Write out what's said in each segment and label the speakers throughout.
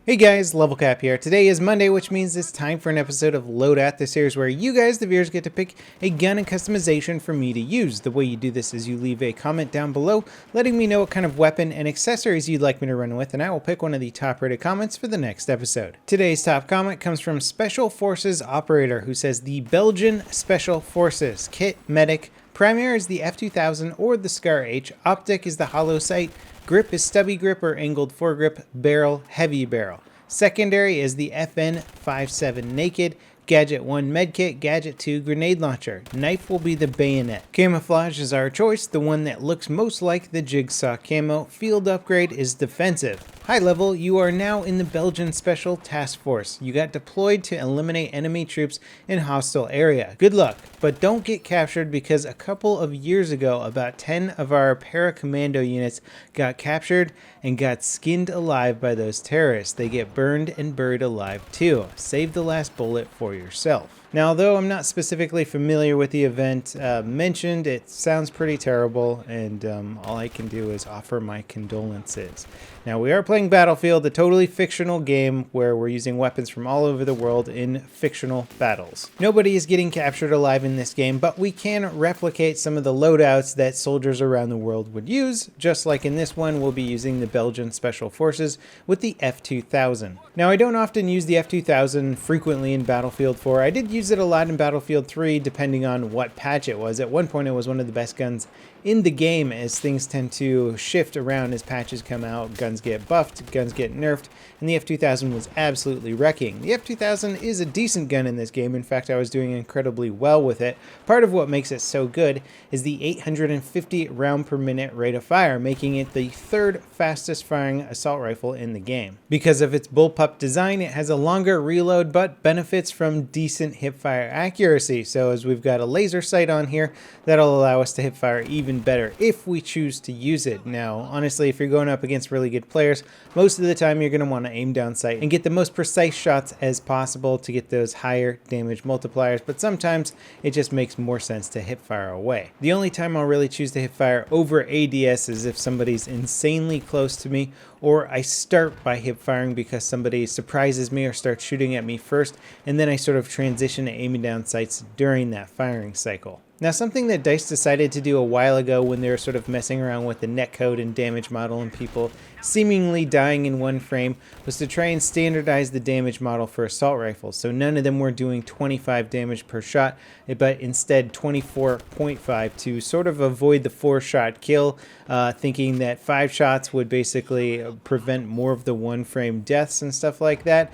Speaker 1: Hey guys, LevelCap here. Today is Monday, which means it's time for an episode of Loadout, the series where you guys, the viewers, get to pick a gun and customization for me to use. The way you do this is you leave a comment down below, letting me know what kind of weapon and accessories you'd like me to run with, and I will pick one of the top rated comments for the next episode. Today's top comment comes from Special Forces Operator, who says the Belgian Special Forces Kit Medic Primary is the F2000 or the Scar H, Optic is the Hollow Sight, Grip is stubby grip or angled foregrip, barrel, heavy barrel. Secondary is the F2000 naked, Gadget 1 medkit, Gadget 2 grenade launcher. Knife will be the bayonet. Camouflage is our choice, the one that looks most like the jigsaw camo. Field upgrade is defensive. High level, you are now in the Belgian Special Task Force. You got deployed to eliminate enemy troops in hostile area. Good luck, but don't get captured because a couple of years ago, about 10 of our para-commando units got captured and got skinned alive by those terrorists. They get burned and buried alive too. Save the last bullet for yourself. Now, although I'm not specifically familiar with the event mentioned, it sounds pretty terrible, and all I can do is offer my condolences. Now, we are playing Battlefield, a totally fictional game where we're using weapons from all over the world in fictional battles. Nobody is getting captured alive in this game, but we can replicate some of the loadouts that soldiers around the world would use. Just like in this one, we'll be using the Belgian Special Forces with the F2000. Now, I don't often use the F2000 frequently in Battlefield 4. I did use it a lot in Battlefield 3, depending on what patch it was. At one point, it was one of the best guns in the game, as things tend to shift around as patches come out. Guns get buffed, guns get nerfed, and the F2000 was absolutely wrecking. The F2000 is a decent gun in this game. In fact, I was doing incredibly well with it. Part of what makes it so good is the 850 round per minute rate of fire, making it the third fastest firing assault rifle in the game. Because of its bullpup design, it has a longer reload, but benefits from decent hipfire accuracy. So as we've got a laser sight on here, that'll allow us to hipfire even better if we choose to use it. Now, honestly, if you're going up against really good players, most of the time you're going to want to aim down sight and get the most precise shots as possible to get those higher damage multipliers, but sometimes it just makes more sense to hipfire away. The only time I'll really choose to hipfire over ADS is if somebody's insanely close to me, or I start by hipfiring because somebody surprises me or starts shooting at me first, and then I sort of transition to aiming down sights during that firing cycle. Now, something that DICE decided to do a while ago when they were sort of messing around with the netcode and damage model and people seemingly dying in one frame was to try and standardize the damage model for assault rifles. So none of them were doing 25 damage per shot, but instead 24.5 to sort of avoid the 4-shot kill, thinking that 5 shots would basically prevent more of the one-frame deaths and stuff like that.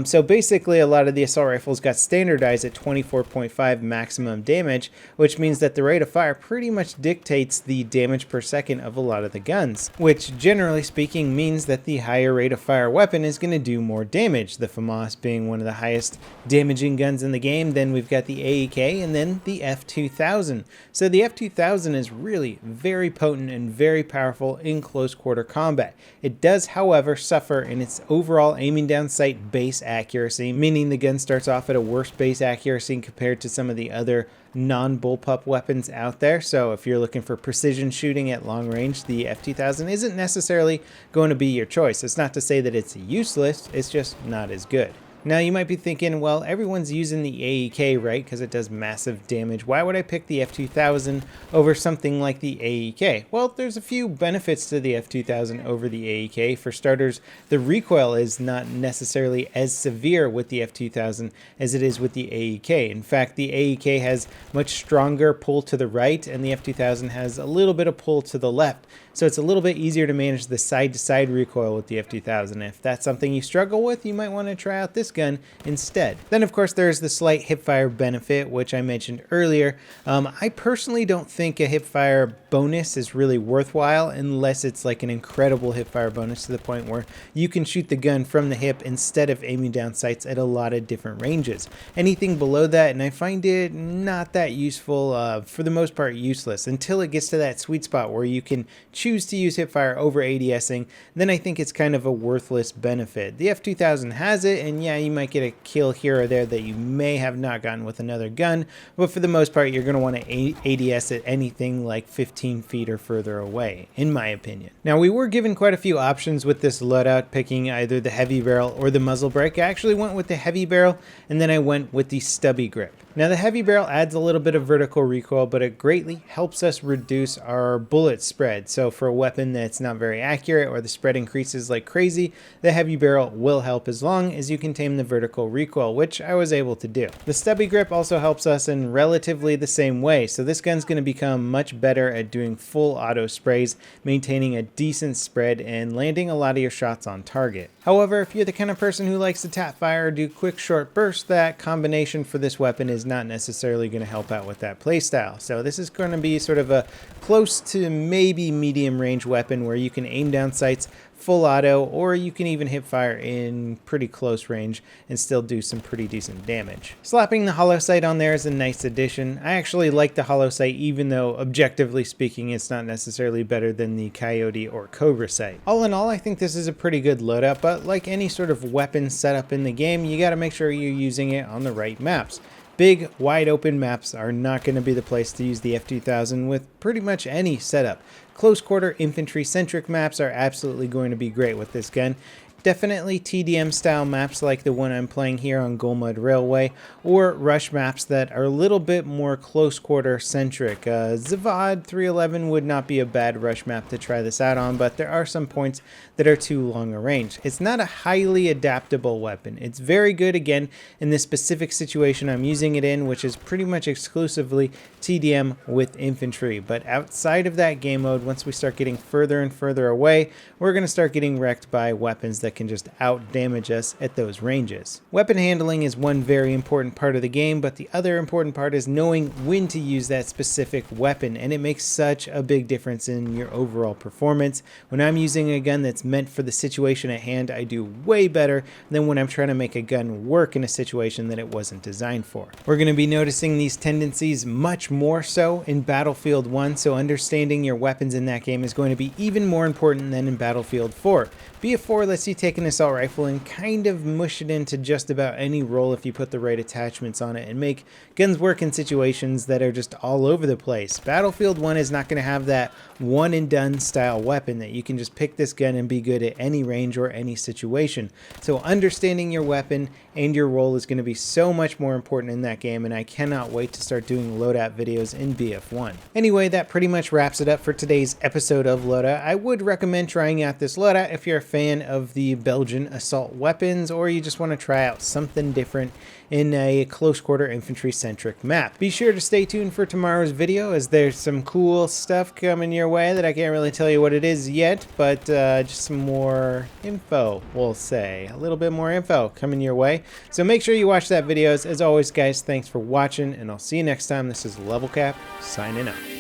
Speaker 1: So basically a lot of the assault rifles got standardized at 24.5 maximum damage, which means that the rate of fire pretty much dictates the damage per second of a lot of the guns, which generally speaking means that the higher rate of fire weapon is going to do more damage. The FAMAS being one of the highest damaging guns in the game, then we've got the AEK, and then the F2000. So the F2000 is really very potent and very powerful in close quarter combat. It does, however, suffer in its overall aiming down sight base accuracy, meaning the gun starts off at a worse base accuracy compared to some of the other non-bullpup weapons out there. So if you're looking for precision shooting at long range, the F2000 isn't necessarily going to be your choice. It's not to say that it's useless, it's just not as good. Now you might be thinking, well, everyone's using the AEK, right? Because it does massive damage. Why would I pick the F2000 over something like the AEK? Well, there's a few benefits to the F2000 over the AEK. For starters, the recoil is not necessarily as severe with the F2000 as it is with the AEK. In fact, the AEK has much stronger pull to the right, and the F2000 has a little bit of pull to the left. So it's a little bit easier to manage the side-to-side recoil with the F2000. If that's something you struggle with, you might want to try out this gun instead. Then, of course, there's the slight hipfire benefit, which I mentioned earlier. I personally don't think a hipfire bonus is really worthwhile unless it's like an incredible hipfire bonus to the point where you can shoot the gun from the hip instead of aiming down sights at a lot of different ranges. Anything below that, and I find it not that useful, for the most part useless, until it gets to that sweet spot where you can choose to use hipfire over ADSing, then I think it's kind of a worthless benefit. The F2000 has it, and yeah, you might get a kill here or there that you may have not gotten with another gun, but for the most part, you're going to want to ADS at anything like 15 feet or further away, in my opinion. Now, we were given quite a few options with this loadout, picking either the heavy barrel or the muzzle brake. I actually went with the heavy barrel, and then I went with the stubby grip. Now, the heavy barrel adds a little bit of vertical recoil, but it greatly helps us reduce our bullet spread. So for a weapon that's not very accurate or the spread increases like crazy, the heavy barrel will help as long as you can tame the vertical recoil, which I was able to do. The stubby grip also helps us in relatively the same way. So this gun's going to become much better at doing full auto sprays, maintaining a decent spread, and landing a lot of your shots on target. However, if you're the kind of person who likes to tap fire or do quick short bursts, that combination for this weapon is not necessarily going to help out with that playstyle. So this is going to be sort of a close to maybe medium range weapon where you can aim down sights full auto, or you can even hip fire in pretty close range and still do some pretty decent damage. Slapping the hollow sight on there is a nice addition. I actually like the hollow sight, even though objectively speaking it's not necessarily better than the Coyote or Cobra sight. All in all, I think this is a pretty good loadout, but like any sort of weapon setup in the game, you got to make sure you're using it on the right maps. Big, wide open maps are not going to be the place to use the F2000 with pretty much any setup. Close quarter infantry centric maps are absolutely going to be great with this gun. Definitely TDM style maps like the one I'm playing here on Golmud Railway, or rush maps that are a little bit more close quarter centric. Zavad 311 would not be a bad rush map to try this out on, but there are some points that are too long a range. It's not a highly adaptable weapon. It's very good again in this specific situation I'm using it in, which is pretty much exclusively TDM with infantry. But outside of that game mode, once we start getting further and further away, we're going to start getting wrecked by weapons that can just out damage us at those ranges. Weapon handling is one very important part of the game, but the other important part is knowing when to use that specific weapon, and it makes such a big difference in your overall performance. When I'm using a gun that's meant for the situation at hand, I do way better than when I'm trying to make a gun work in a situation that it wasn't designed for. We're going to be noticing these tendencies much more so in Battlefield 1, so understanding your weapons in that game is going to be even more important than in Battlefield 4. BF4 lets you take an assault rifle and kind of mush it into just about any role if you put the right attachments on it and make guns work in situations that are just all over the place. Battlefield 1 is not going to have that one and done style weapon that you can just pick this gun and be good at any range or any situation. So understanding your weapon and your role is going to be so much more important in that game, and I cannot wait to start doing loadout videos in BF1. Anyway, that pretty much wraps it up for today's episode of Loadout. I would recommend trying out this loadout if you're a fan of the Belgian assault weapons, or you just want to try out something different in a close quarter infantry centric map. Be sure to stay tuned for tomorrow's video, as there's some cool stuff coming your way that I can't really tell you what it is yet, but just some more info, we'll say. A little bit more info coming your way. So make sure you watch that video. As always, guys, thanks for watching, and I'll see you next time. This is LevelCap signing out.